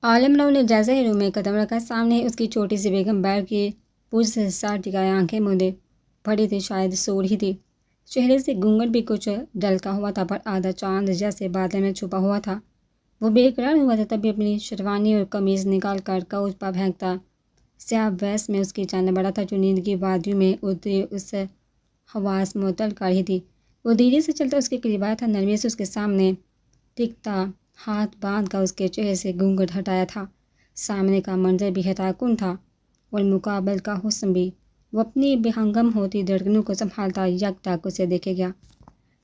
عالم راؤ نے جیسے ہی روم میں قدم رکھا، سامنے ہی اس کی چھوٹی سی بیگم بیٹھ کے پوچھ سے سر ٹکائے آنکھیں مودے پڑی تھی، شاید سو رہی تھی۔ چہرے سے گھونگھٹ بھی کچھ ڈھلکا ہوا تھا، پر آدھا چاند جیسے بادل میں چھپا ہوا تھا۔ وہ بے قرار ہوا تھا، تبھی اپنی شیروانی اور قمیض نکال کر کوچ پر پھینکتا۔ سیاہ ویس میں اس کی چاند بڑا تھا، جو نیند کی وادیوں میں اڑتی اس حواس معطل کر رہی تھی۔ وہ دھیرے سے چلتا اس کے قریب آیا تھا، نرمی سے اس کے سامنے ٹکتا، ہاتھ باندھ کر اس کے چہرے سے گھونگھٹ ہٹایا تھا۔ سامنے کا منظر بھی حیرت کن تھا اور مقابل کا حسن بھی۔ وہ اپنی بے ہنگم ہوتی دھڑکنوں کو سنبھالتا یک ٹک اسے دیکھے گیا۔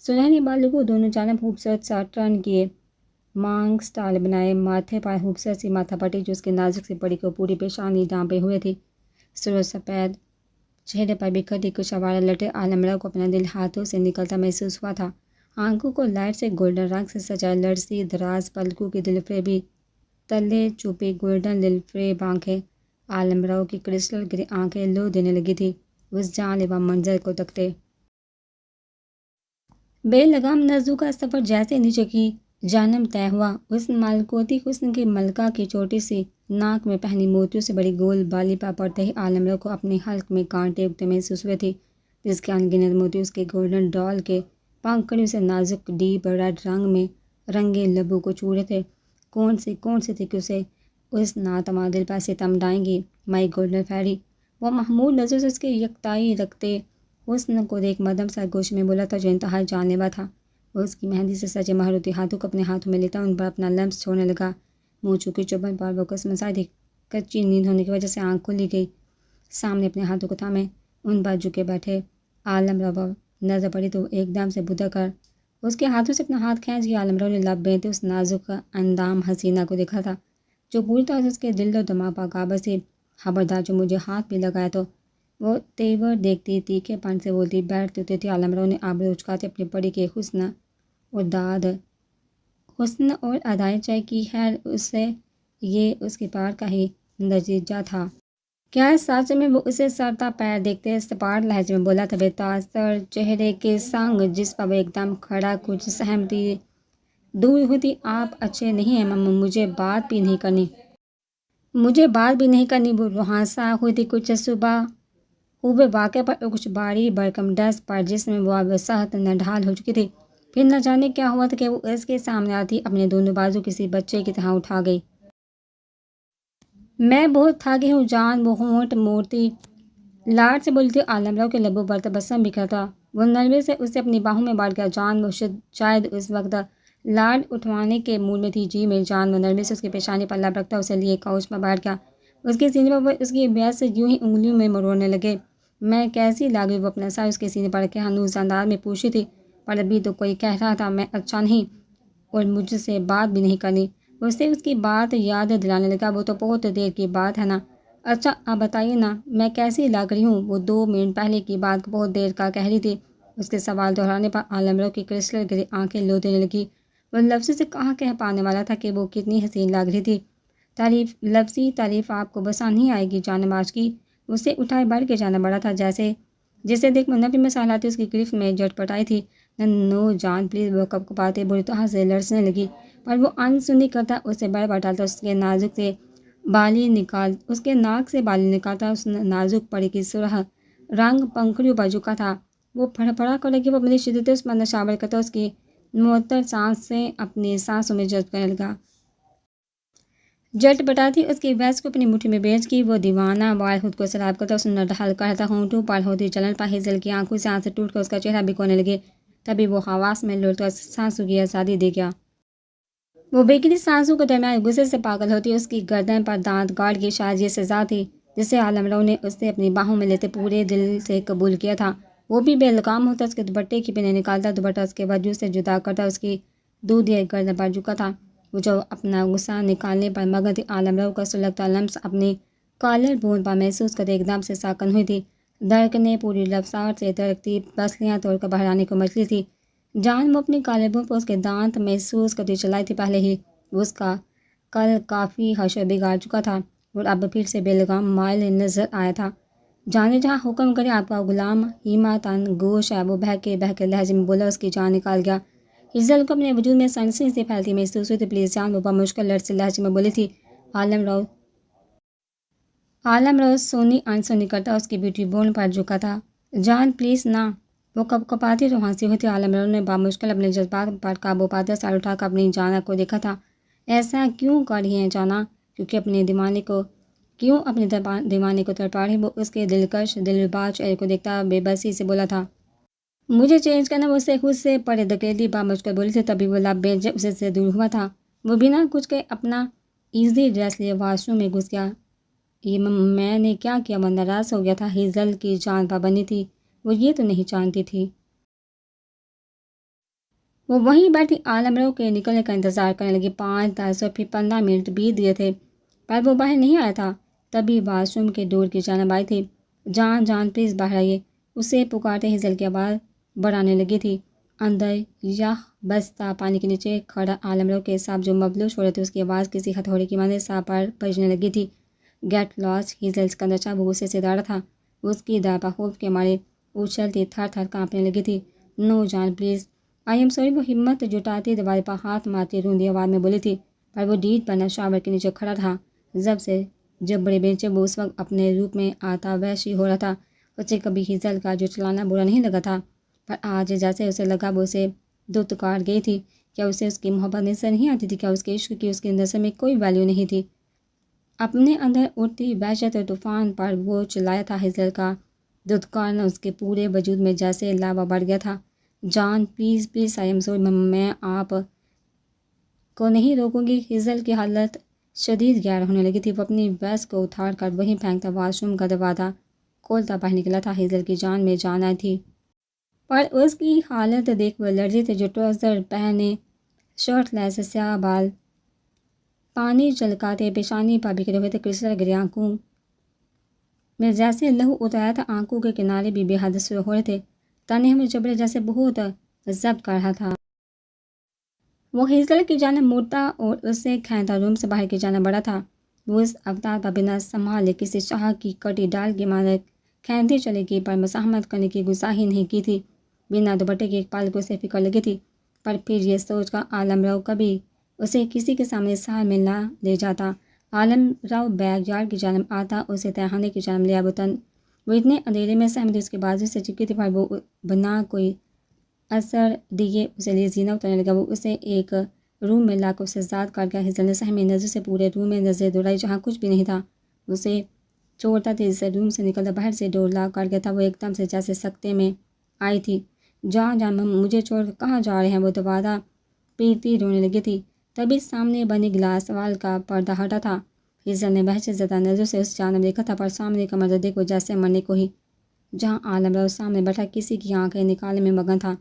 سنہری بالوں کو دونوں جانب خوبصورت سا ٹرن کیے، مانگ سٹائل بنائے، ماتھے پر خوبصورت سی ماتھا پٹی جو اس کے نازک سی پڑی کو پوری پیشانی ڈھانپے ہوئے تھی۔ سرخ سفید چہرے پر بکھرتی کچھ آوارہ لٹیں۔ عالم راؤ کو اپنا دل ہاتھوں سے نکلتا محسوس ہوا تھا۔ آنکھوں کو لائٹ سے گولڈن رنگ سے سجائے، لرزتی دراز پلکوں کی دلفریبی تلے چھپی گولڈن دلفریب آنکھیں۔ عالم راؤ کی کرسٹل گرے آنکھیں لو دینے لگی تھی اس جانلیوا منظر کو تکتے۔ بے لگام نزدوں کا سفر جیسے نیچے کی جانب طے ہوا۔ اس ملکوتی حسن کی ملکہ کی چھوٹی سی ناک میں پہنی موتیوں سے بڑی گول بالی پر پڑتے ہی عالم راؤ کو اپنے حلق میں کانٹے اگتے محسوس ہوئے تھے، جس کے انگنت موتی اس کے گولڈن ڈال کے پنکھڑیوں سے نازک ڈیپ ریڈ رنگ میں رنگے لبوں کو چھو رہے تھے۔ کون سی تھی کہ اسے اس ناتواں دل پر ستم ڈھائیں گی؟ مائی گولڈن فیری۔ وہ محمود نظر سے اس کے یکتائی رکھتے حسن کو دیکھ مدھم سرگوشی میں بولا تھا، جو انتہائی جان لیوا تھا۔ وہ اس کی مہندی سے سجے مہروتی ہاتھوں کو اپنے ہاتھوں میں لیتا ان پر اپنا لمس چھوڑنے لگا۔ منہ چوکی چوبن پر وہ کسمسائی تھی، کچی نیند ہونے کی وجہ سے آنکھ کھلی گئی۔ سامنے اپنے ہاتھوں کو تھامے ان پر جھکے بیٹھے عالم راؤ پر نظر پڑی تو ایک دم سے بدھر کر اس کے ہاتھوں سے اپنا ہاتھ کھینچ گیا۔ عالم راؤ نے لب بیندے اس نازک اندام حسینہ کو دیکھا تھا، جو پوری طرح سے اس کے دل و دماغ پر قابض تھی۔ خبردار جو مجھے ہاتھ بھی لگایا تو۔ وہ تیور دیکھتی، تیکھے پن سے بولتی، بیٹھتی ہوتی تھی۔ عالم راؤ نے آبرو اچکاتے اپنی پری کے حسن اور ادائیں چاہی کی۔ خیر اسے یہ اس کے پار کا ہی نتیجہ تھا۔ کیا سچ میں وہ اسے سر تا پیر دیکھتے سپاٹ لہجے میں بولا تھا، بے تاثر چہرے کے سنگ جس پر وہ ایک دم کھڑا کچھ سہمتی دور ہوتی۔ آپ اچھے نہیں ہیں مما، مجھے بات بھی نہیں کرنی۔ وہ روحانسا ہوتی کچھ صبح خوب واقع پر اور کچھ باری بھرکم ڈس پر جس میں وہ اب سخت نڈھال ہو چکی تھی۔ پھر نہ جانے کیا ہوا تھا کہ وہ اس کے سامنے آتی اپنے دونوں بازو کسی بچے کی طرح اٹھا گئی۔ میں بہت تھکی ہوں جان، وہ ہونٹ موڑتی لاڈ سے بولتی۔ عالم راؤ کے لبوں پر تبسم بکھرا تھا، وہ نرمی سے اسے اپنی باہوں میں بانٹ گیا۔ جان، وہ شاید اس وقت لاڈ اٹھوانے کے موڈ میں تھی۔ جی میری جان، وہ نرمی سے اس کی پیشانی پر لب رکھتا اسے لیے کوچ پر بیٹھ گیا۔ اس کے سینے پر وہ اس کی بیس سے یوں ہی انگلیوں میں مروڑنے لگے۔ میں کیسی لگ رہی؟ وہ اپنا سر اس کے سینے پر رکھے ہنوز انداز میں پوچھی تھی، پر ابھی تو کوئی کہہ رہا تھا میں اچھا نہیں اور مجھ سے بات بھی نہیں کرنی۔ اسے اس کی بات یاد دلانے لگا، وہ تو بہت دیر کی بات ہے نا۔ اچھا اب بتائیے نا میں کیسی لگ رہی ہوں؟ وہ 2 منٹ پہلے کی بات کو بہت دیر کا کہہ رہی تھی۔ اس کے سوال دہرانے پر عالم راؤ کی کرسٹل گرے آنکھیں لو دینے لگی۔ وہ لفظ سے کہاں کہہ پانے والا تھا کہ وہ کتنی حسین لگ رہی تھی۔ لفظی تعریف آپ کو بسا نہیں آئے گی جانب آج کی۔ اسے اٹھائے بڑھ کے جانا بڑا تھا، جسے دیکھ منفی مثالاتی اس کی گرفت میں جھٹ پٹائی تھی۔ نو جان پلیز، وہ کپکپاتے بری طرح سے لرزنے لگی، پر وہ انسنی کرتا اسے بڑھ ڈالتا، اس کے ناک سے بالی نکالتا۔ اس نازک پری کی سرخ رنگ پنکھڑیوں پر جھکا تھا، وہ پھڑپھڑا کر لگی۔ وہ اپنی شدت اس پر نشاور کرتا اس کی معطر سانسیں اپنی سانسوں میں جذب کرنے لگا۔ جھٹ پٹاتی اس کی ویس کو اپنی مٹھی میں بیچ کی وہ دیوانہ وار خود کو سراب کرتا، اس نے ڈھل کرتا ہونٹوں پر ہوتی جلن پر ہیزل کی آنکھوں سے آنسیں ٹوٹ کر اس کا چہرہ بھگونے لگے۔ تبھی وہ حواس میں لڑتا سانسوں کی آزادی دے گیا۔ وہ بکھری سانسوں کے درمیان غصے سے پاگل ہوتی، اس کی گردن پر دانت گاڑ کی شاید یہ سزا تھی جسے عالم راؤ نے اسے اپنی باہوں میں لیتے پورے دل سے قبول کیا تھا۔ وہ بھی بے لگام ہوتا، اس کے دوپٹے کی پنیں نکالتا، دوپٹہ اس کے وجود سے جدا کرتا، اس کی دودھیا گردن پر جھکا تھا۔ وہ جو اپنا غصہ نکالنے پر مگن تھی، عالم راؤ کا سلگتا لمس اپنی کالر بون پر محسوس کرتے ایک دم سے ساکن ہوئی تھی۔ دھڑکنیں پوری رفتار سے دھڑکتی، پسلیاں توڑ کر بہرانے کو مچلی تھی۔ جان، وہ اپنی کالر بون پر اس کے دانت محسوس کرتی چلائی تھی۔ پہلے ہی اس کا کل کافی حشر بگاڑ چکا تھا اور اب پھر سے بے لگام مائل نظر آیا تھا۔ جانے جہاں حکم کرے آپ کا غلام ہیما تن گوش ہے، وہ بہکے لہجے میں بولا۔ اس کی جان نکال گیا۔ ہیزل کو اپنے وجود میں سنسنی سے پھیلتی محسوس ہوئی تھی۔ پلیز جان، وہ بمشکل لرزتے لہجے میں بولی تھی۔ عالم راؤ عالم راؤ سونی آنسونی کرتا اس کی بیوٹی بون پر جھکا تھا۔ جان پلیز نہ، وہ کب کپاتی تو ہنسی ہوتی۔ عالم راؤ نے بامشکل اپنے جذبات پر قابو پاتے سر اٹھا کر اپنی جانا کو دیکھا تھا۔ ایسا کیوں کر رہی ہیں جانا؟ کیوں اپنے دیوانے کو تڑپا رہی؟ وہ اس کے دلکش دلباز چہرے کو دیکھتا بے بسی سے بولا تھا، مجھے چینج کرنا۔ وہ اسے خود سے پرے دھکیلتی بامشکل بولی تھی، تبھی وہ لب بینچ اسے سے دور ہوا تھا۔ وہ بنا کچھ کے اپنا ایزی ڈریس لیے واش روم میں گھس گیا۔ یہ میں نے کیا کیا؟ وہ ناراض ہو گیا تھا۔ ہیزل کی جان پابندی تھی، وہ یہ تو نہیں جانتی تھی۔ وہ وہیں بیٹھی عالم راؤ کے نکلنے کا انتظار کرنے لگی۔ 5، 10 اور پھر 15 منٹ بیت گئے تھے، پر وہ باہر نہیں آیا تھا۔ تبھی واش روم کے ڈور کی جانب آئی تھی۔ جان جان پلیز باہر آئیے، اسے پکارتے ہیزل کی آواز بڑھانے لگی تھی۔ اندر یہ بستہ پانی کے نیچے کھڑا عالم راؤ کے ساتھ جو مبلوش ہو رہے تھے، اس کی آواز کسی ہتھوڑے کی مانند سا پر بجنے لگی تھی۔ گیٹ لاسٹ ہیزل کا نشہ وہ غصے سے داڑا تھا۔ اس کی داپا خوف کے مارے اچھلتی تھر تھر کانپنے لگی تھی۔ نو جان پلیز، آئی ایم سوری۔ وہ ہمت جٹاتی دیوار پر ہاتھ مارتی روندی آواز میں بولی تھی، پر وہ ڈیٹ بنا شاور کے نیچے کھڑا تھا۔ جب بڑے بیچے وہ اس وقت اپنے روپ میں آتا ویشی ہو رہا تھا۔ اسے کبھی ہیزل کا جو چلانا برا نہیں لگا تھا، پر آج جیسے اسے لگا وہ اسے دھتکار گئی تھی۔ کیا اسے اس کی محبت نظر نہیں آتی تھی؟ کیا اس کے عشق کی اس کی نظر میں کوئی ویلیو نہیں تھی؟ اپنے اندر اٹھتی وحشت اور طوفان پر وہ چلایا تھا۔ ہیزل کا دھتکارنا اس کے پورے وجود میں جیسے لاوا بڑھ گیا تھا۔ جان please please, I am sorry, میں آپ کو نہیں روکوں گی۔ ہیزل کی حالت شدید گیر ہونے لگی تھی۔ وہ اپنی ویسٹ کو اتار کر وہیں پھینکتا واش روم کا دروازہ کھولتا باہر نکلا تھا۔ ہیزل کی جان میں جان آئی تھی، پر اس کی حالت دیکھ وہ لڑزی تھے، جو ٹراؤزر پہنے شرٹ لیس سیاہ بال پانی چلکاتے پیشانی پر بکھرے ہوئے تھے۔ کرسٹل گرے آنکھوں میں جیسے لہو اتایا تھا، آنکھوں کے کنارے بھی بے حد سرخ ہو رہے تھے، تنے میں جبڑے جیسے بہت ضبط کر رہا تھا۔ وہ ہیزل کی جانب مڑتا اور اسے کھینچتا روم سے باہر کی جانب بڑھا تھا۔ وہ اس اوتار پر بنا سنبھالے کسی شاہ کی کٹی ڈال کی مانند کھینچتی چلی گئی، پر مزاحمت کرنے کی گزارش نہیں کی تھی۔ بنا دوپٹے کے ایک پل کو اسے فکر لگی تھی، پر پھر یہ سوچ کر عالم راؤ کبھی اسے کسی کے سامنے سہار میں نہ لے جاتا۔ عالم راؤ بیک یارڈ کی جانب آتا، اسے تہخانے کی جانب لے آیا۔ وہ اتنے اندھیرے میں سہمتی اس کے بازو سے چپکی تھی، پر وہ بنا کوئی اثر دیے اسے لیے زینہ اترنے لگا۔ وہ اسے ایک روم میں لا کر اسے زاد کر گیا۔ ہیزل نے سہمی نظر سے پورے روم میں نظر دوڑائی، جہاں کچھ بھی نہیں تھا۔ اسے چھوڑتا تیزی سے روم سے نکلتا باہر سے ڈور لاک کر گیا تھا۔ وہ ایک دم سے جیسے سکتے میں آئی تھی۔ جان جان، مجھے چھوڑ کر کہاں جا رہے ہیں؟ وہ دوبارہ پیٹتی رونے لگی تھی۔ تبھی سامنے بنی گلاس وال کا پردہ ہٹا تھا۔ ہیزل نے وحشت زدہ نظروں سے اس جانب دیکھا تھا، پر سامنے کا منظر دیکھ وہ جیسے مرنے کو ہی، جہاں عالم راؤ سامنے بیٹھا کسی کی آنکھیں نکالنے میں مگن تھا،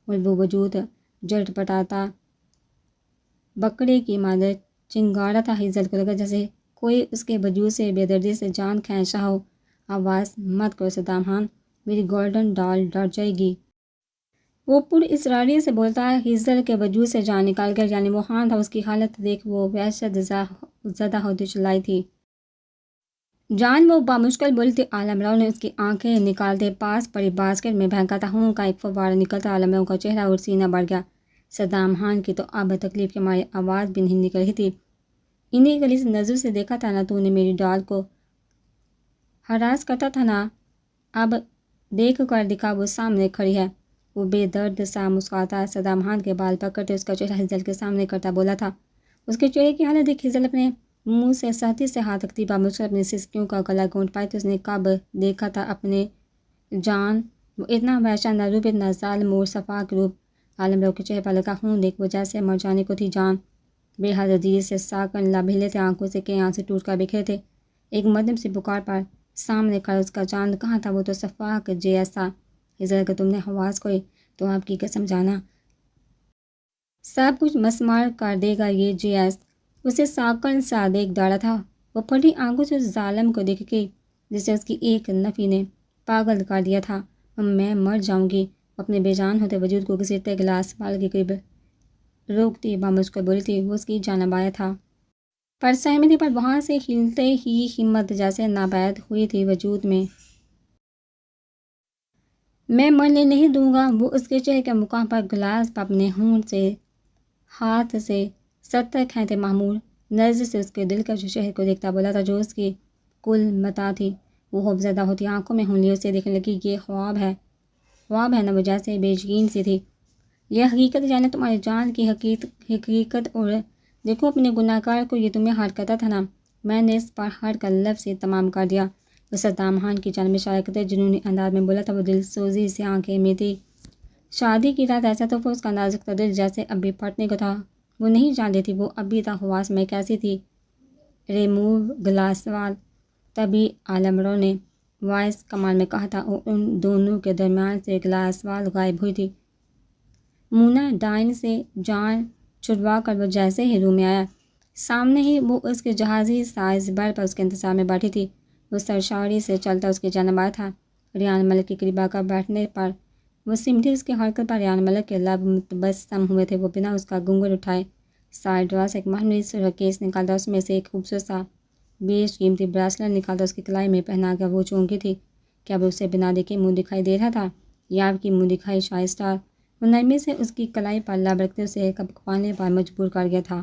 اور وہ وجود جھٹ پٹاتا بکرے کی مانند چنگاڑا تھا۔ ہیزل کو لگا جیسے کوئی اس کے وجود سے بے دردی سے جان کھینچ رہا ہو۔ آواز مت کرو صدام خان، میری گولڈن ڈال ڈر جائے گی۔ وہ پر اصراری سے بولتا ہے۔ ہیزل کے وجود سے جان نکال گیا، یعنی وہ خان تھا۔ اس کی حالت دیکھ وہ وحشت زدہ ہوتی چلائی تھی، جان، وہ بامشکل بولی تھی۔ عالم راؤ نے اس کی آنکھیں نکالتے پاس پڑی باسکٹ میں پھینکا۔ خون کا ایک فوارہ نکلتا، عالم راؤ کا چہرہ اور سینہ بڑھ گیا۔ صدام خان کی تو اب تکلیف کے مارے آواز بھی نہیں نکل رہی تھی۔ انہیں غلیظ نظر سے دیکھا تھا، نہ تو نے میری ڈال کو ہراس کرتا تھا، نہ اب دیکھ کر دکھا وہ سامنے کھڑی ہے۔ وہ بے درد سا مسکراتا صدام خان کے بال پکڑتے اس کا چہرہ ہیزل کے سامنے کرتا بولا تھا۔ اس کے چہرے کی حالت دیکھ ہیزل اپنے منہ سے سختی سے ہاتھ رکھتی بامشکل اپنی سسکیوں کا گلا گھونٹ پائی تھی۔ اس نے کب دیکھا تھا اپنے جان، وہ اتنا وحشت نہ روپ، اتنا ظالم اور شفاق روپ۔ عالم راؤ کے چہرے پر لگا خون دیکھ وہ جیسے مر جانے کو تھی۔ جان بے حد دیر سے ساکن لب ہلے تھے، آنکھوں سے کئی آنسو ٹوٹ کر بکھرے تھے۔ ایک مدھم سی پکار پر سامنے کھڑا اس کا چاند کہاں تھا؟ وہ تو شفاق جیسا۔ ہیزل، اگر تم نے حواس کھوئے تو آپ کی قسم جانا سب کچھ مسمار کر دے گا۔ یہ جیس اسے ساکن سا دیکھ داڑا تھا۔ وہ پھٹی آنکھوں سے اس ظالم کو دیکھ کے جسے اس کی ایک نفی نے پاگل کر دیا تھا۔ میں مر جاؤں گی۔ وہ اپنے بے جان ہوتے وجود کو گھسیٹتے گلاس وال کے قریب روکتی بامشکل بولی تھی۔ وہ اس کی جانب آیا تھا، پر سہمی تھی، پر وہاں سے ہلتے ہی ہمت جیسے ناپید ہوئی تھی وجود میں۔ میں مرنے نہیں دوں گا۔ وہ اس کے چہرے کے مقام پر گلاس پر اپنے ہونٹ سے ہاتھ سے ستر کھینچتے معمول نظر سے اس کے دل کا شہر کو دیکھتا بولا تھا جو اس کی کل متا تھی۔ وہ خوف زدہ ہوتی آنکھوں میں ہنگلیوں سے دیکھنے لگی کہ یہ خواب ہے نہ، وہ جیسے بے یقین سی تھی۔ یہ حقیقت جانے تمہاری جان کی حقیقت، اور دیکھو اپنے گناہ کار کو، یہ تمہیں ہار کرتا تھا نا، میں نے اس پر ہر کا لفظ سے تمام کر دیا۔ وہ صدام خان کی جانب اشارہ کرتے جنونی انداز میں بولا تھا۔ وہ دل سوزی سے آنکھیں میں تھی۔ شادی کی رات ایسا تو اس کا نازک دل جیسے اب بھی پھٹنے کو تھا۔ وہ نہیں جانتی تھی وہ اب بھی حواس میں کیسی تھی۔ ریموو گلاس وال، تبھی عالمرو نے وائس کمال میں کہا تھا اور ان دونوں کے درمیان سے گلاس وال غائب ہوئی تھی۔ مونا ڈائن سے جان چھڑوا کر وہ جیسے ہی روم میں آیا، سامنے ہی وہ اس کے جہازی سائز بیڈ پر اس کے انتظار میں بیٹھی تھی۔ وہ سرشاری سے چلتا اس کی جانب آیا تھا۔ ریان ملک کے قریب آ کر بیٹھنے پر وہ سمٹی، اس کی حرکت پر ریان ملک کے لب متبسم ہوئے تھے۔ وہ بنا اس کا گھونگھٹ اٹھائے سائڈ ڈرا سے ایک معمولی سرخ کیس نکالتا، اس میں سے ایک خوبصورت سا بیش قیمتی بریسلٹ نکالتا، اس کی کلائی میں پہنا کر وہ چونکی تھی کہ اب اسے بنا دیکھے منہ دکھائی دے رہا تھا، یا آپ کی منہ دکھائی شائستہ۔ وہ نرمی سے اس کی کلائی پر لب رکھتے اسے کپکپانے پر مجبور کر گیا تھا۔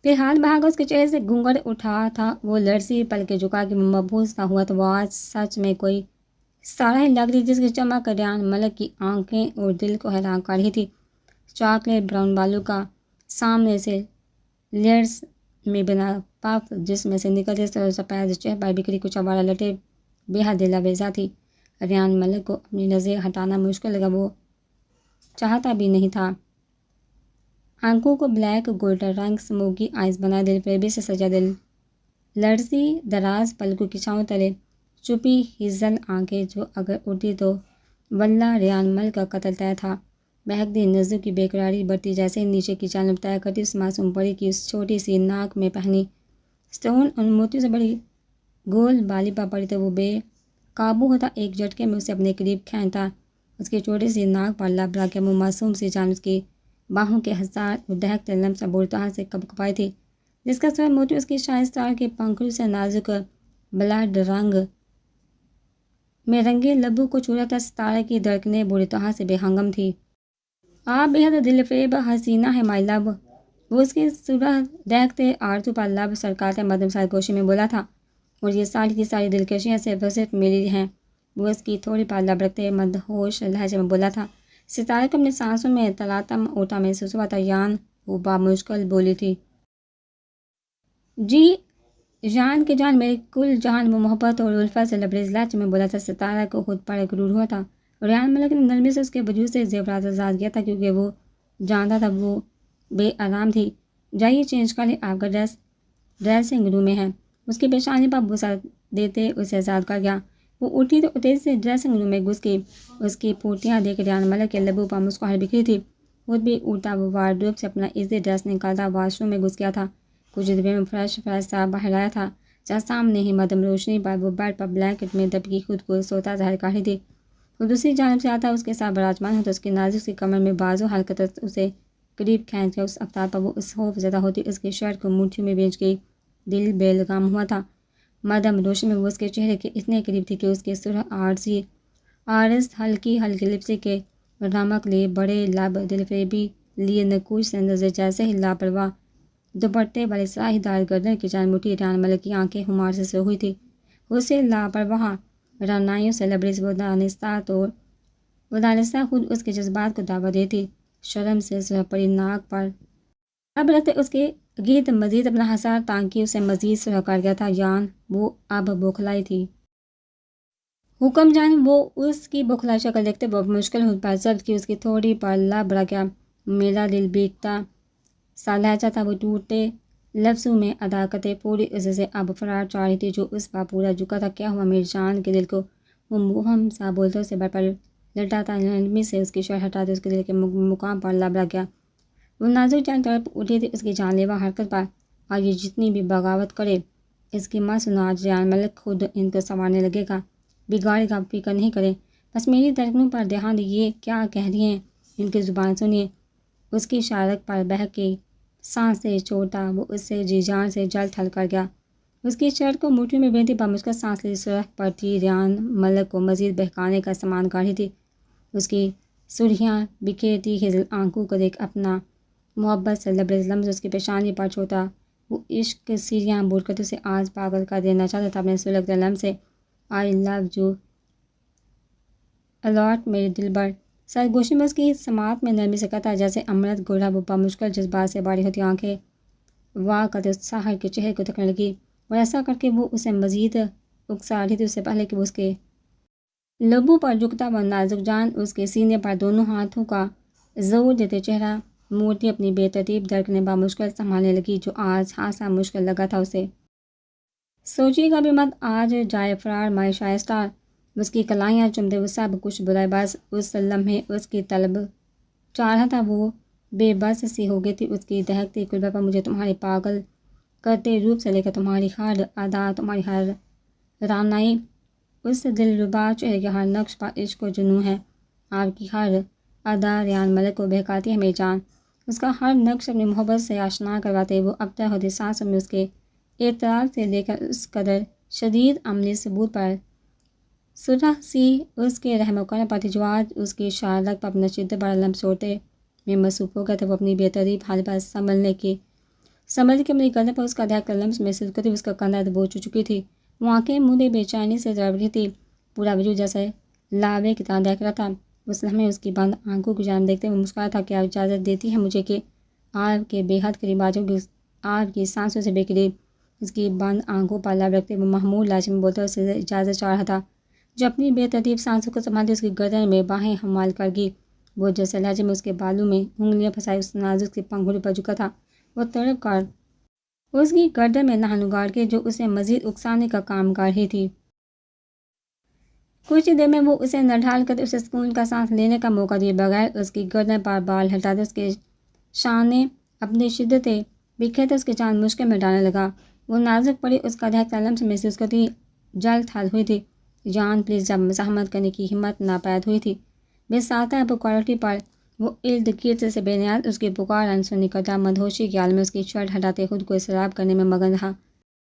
پھر ہاتھ بہا کر اس کے چہرے سے گھونگھٹ اٹھا تھا۔ وہ لرزی پلکیں جھکا کے مبہوت سا ہوا تھا۔ وہ آج سچ میں کوئی ستارہ ہی لگ رہی جس کی چمک ریان ملک کی آنکھیں اور دل کو حیران کر رہی تھی۔ چاکلیٹ براؤن بالوں کا سامنے سے لیئرز میں بنا پف جس میں سے نکلتے سفید چہرے پر بکھری کچھ آوارہ لٹیں بے حد دلآویزاں تھی۔ ریان ملک کو اپنی نظریں ہٹانا مشکل لگا، وہ چاہتا بھی نہیں تھا۔ آنکھوں کو بلیک گولڈن رنگ سموکی آئز بنائے دل فریبی سے سجا دل لرزی دراز پلکوں کی چھاؤں تلے چھپی ہزل آنکھیں جو اگر اڑتی تو واللہ ریان ملک کا قتل طے تھا۔ بہکتی نظروں کی بے قراری بڑھتی جیسے ہی نیچے کی جانب طے کرتی اس معصوم پری کی اس چھوٹی سی ناک میں پہنی اسٹون اور موتیوں سے بڑی گول بالی پر پڑی تو وہ بے قابو ہوتا ایک جھٹکے میں اسے اپنے قریب کھینچتا۔ اس کی چھوٹی سی ناک پر لب رکھ کے وہ معصوم سی جان اس کی باہوں کے حساس اور دہکتے لمس بری طرح سے کپکپائی تھی، جس کا سر موتی اس کی شائستہ کے پنکھڑیوں سے نازک بلڈ رنگ میں رنگے لبوں کو چھو رہا تھا۔ ستارہ کی دھڑکنیں بری طرح سے بے ہنگم تھی۔ آپ بے حد دل فریب حسینہ ہے مائی لو، وہ اس کی سرخ دہکتے آرزو پر لب سرکاتے مدم سرگوشی میں بولا تھا، اور یہ ساری کی ساری دلکشیاں صرف میری ہیں۔ وہ اس کی تھوڑی پر لب رکھتے مدہوش لہجے میں بولا تھا۔ ستارہ کو اپنی سانسوں میں تلاطم اٹھا محسوس ہوا تھا۔ یان وہ بامشکل بولی تھی، جی جان کے جان، میری کل جان۔ وہ محبت اور الفت سے لبریز لہجے میں بولا تھا۔ ستارہ کو خود پر غرور ہوا تھا۔ ریان ملک نے نرمی سے اس کے وجود سے زیورات آزاد کیا تھا، کیونکہ وہ جانتا تھا وہ بے آرام تھی۔ جائیے چینج کر لیں، آپ کا ڈریسنگ روم میں ہے۔ اس کی پیشانی پر بوسہ دیتے اسے آزاد کر گیا۔ وہ اٹھی تو تیزی سے ڈریسنگ روم میں گھس گئی۔ اس کی پھوٹیاں دیکھ ریان ملک کے لبوں پر مسکراہٹ بکھری تھی۔ خود بھی اٹھتا وہ وارڈروب سے اپنا ایزی ڈریس نکالتا واش روم میں گھس گیا تھا۔ کچھ دیر میں فریش سا باہر آیا تھا، جہاں سامنے ہی مدھم روشنی پر وہ بیڈ پر بلینکٹ میں دبکی خود کو سوتا ظاہر کر رہی تھی۔ وہ دوسری جانب سے آتا اس کے ساتھ براجمان ہوتا، اس کی نازک سی کمر میں بازو حرکت اسے قریب کھینچ گیا۔ اس رفتار پر وہ اس خوف زدہ ہوتی اس کی شرٹ کو مٹھیوں میں بھیج گئی۔ دل بے لگام ہوا تھا۔ مدھم روشنی میں وہ اس کے چہرے کے اتنے قریب تھی کہ اس کے سرخ آرز ہلکی لپسٹک کے رمق لیے بڑے لب دل فریبی لیے نقوش سے نظر جیسے ہی لاپرواہ دوپٹے والے سراہی دار گردن کی جانب اٹھی۔ ریان ملک کی آنکھیں خمار سے ہوئی تھی۔ اسے لاپرواہ رعنائیوں سے لبریز وہ دانستہ خود اس کے جذبات کو دعوت دیتی۔ شرم سے سرخ پری ناک پر لب رکھتے اس کے گرد مزید اپنا حسار تانکی اسے مزید سرخ کر گیا تھا۔ یان وہ اب بوکھلائی تھی۔ حکم جان، وہ اس کی بوکھلائی شکل دیکھتے وہ مشکل ہو پر ضبط کی اس کی تھوڑی پر لب رکھ گیا۔ میرا دل بیکتا سا لہجہ تھا، وہ ٹوٹے لفظوں میں ادا کرتے پوری عزت سے اب فرار چاہ رہی تھی جو اس پر پورا جھکا تھا۔ کیا ہوا میری جان کے دل کو؟ وہ مبہم سا بولتے اسے بیڈ پر لٹاتا، نرمی سے اس کی شرٹ ہٹاتے اس کے دل کے مقام پر لب رکھ گیا۔ وہ نازک جان تڑپ اٹھی تھی اس کی جان لیوا حرکت پر، اور یہ جتنی بھی بغاوت کرے اس کی ماں سنو، آج ریان ملک خود ان کو سنوارنے لگے گا، بگاڑے گا، فکر نہیں کرے، بس میری دھڑکنوں پر دھیان دیں، یہ کیا کہہ رہی ہیں، ان کی زبان سنیے۔ اس کی شارک پر بہک کے سانسیں چھوڑتا وہ اس سے جی جان سے جل تھل کر گیا۔ اس کی شرٹ کو مٹھیوں میں بینتی بامشکل سانس لی سرخ پڑتی ریان ملک کو مزید بہکانے کا سامان کر رہی تھی۔ اس کی سرخیاں بکھیرتی ہزل آنکھوں کو دیکھ اپنا محبت سے لبریز لمز اس کی پیشانی پر چھوتا، وہ عشق کے سیریاں بول کر اسے آج پاگل کر دینا چاہتا تھا اپنے سلگتے لمز سے۔ آئی لو یو الاٹ میری دلبر، سرگوشی میں اس کی سماعت میں نرمی سے کہتا جیسے امرت گوڑا بپا مشکل جذبات سے باری ہوتی آنکھیں واہ کرتے اس ساحر کے چہرے کو تکنے لگی، اور ایسا کر کے وہ اسے مزید اکسا رہی تھی اس سے پہلے کہ وہ اس کے لبوں پر جھکتا وہ نازک جان اس کے سینے پر دونوں ہاتھوں کا زور دیتے چہرہ مورتی اپنی بے ترتیب دھڑکنیں بامشکل سنبھالنے لگی جو آج خاصا مشکل لگا تھا اسے۔ سوچیے گا بھی مت آج جائے فرار مائے شائستہ، اس کی کلائیاں چمتے وہ سب کچھ برائے بس اس لمحے اس کی طلب چاہ رہا تھا، وہ بے بس سی ہو گئی تھی اس کی دہکتی قلبہ پر۔ مجھے تمہارے پاگل کرتے روپ سے لے کر تمہاری ہر ادا، تمہاری ہر رانائی، اس دل ربا چہرے کے ہر نقش پر عشق و جنوں ہے، آپ کی ہر ادا ریان ملک کو بہکاتی ہے میری جان، اس کا ہر نقش اپنی محبت سے آشنا کرواتے وہ ابتر ہوتی سانسوں میں اس کے اعتراض سے لے کر اس قدر شدید عملی ثبوت پر سرح سی اس کے رحم و کرم پر تھی جو آج اس کی شارلک پر اپنا شدت بڑا لمب چھوڑتے میں مصروف ہو گئے تھے۔ وہ اپنی بے ترتیب حال پر سنبھل کے اپنی گردن پر اس کا دہکتا لمس میں سلکتی اس کا کندھا دبوچ چکی تھی، وہ آنکھیں مودے بے چینی سے ضرب رہی تھی، پورا وجود جیسے لاوے کی طرح دہک رہا تھا۔ اس لمحے اس کی بند آنکھوں کی جانب دیکھتے ہوئے مسکرایا تھا کہ آپ اجازت دیتی ہے مجھے کہ آپ کے بے حد قریب آ جاؤں گی، آپ کی سانسوں سے بے قریب۔ اس کی بند آنکھوں پر لب رکھتے وہ محمود لہجے میں بولتے اسے اجازت چاہ رہا تھا جو اپنی بے ترتیب سانسوں کو سنبھالتے اس کی گردن میں باہیں حمال کر گی، وہ جیسے لہجے میں اس کے بالوں میں انگلیاں پھنسائے اس نازک سی پنکھڑی پر جھکا تھا، وہ تڑپ کر اس کی گردن میں نہن اگاڑ کے جو اسے مزید اکسانے کا کام کر رہی تھی۔ کچھ دیر میں وہ اسے نہ ڈھال کر اسے سکون کا سانس لینے کا موقع دیے بغیر اس کی گردن پر بال ہٹاتے اس کے شانے اپنی شدت بکھیرتے اس کی جان مشکل میں ڈالنے لگا۔ وہ نازک پڑی اس کا دہکتا لمس محسوس کرتی جلد تھل ہوئی تھی، جان پلیز جب مزاحمت کرنے کی ہمت ناپید ہوئی تھی، بے ساتھ پکارٹی پر وہ ارد گرد سے بے نیاز اس کی پکار انسنی کرتا مدہوشی کے عالم میں اس کی شرٹ ہٹاتے خود کو سیراب کرنے میں مگن رہا۔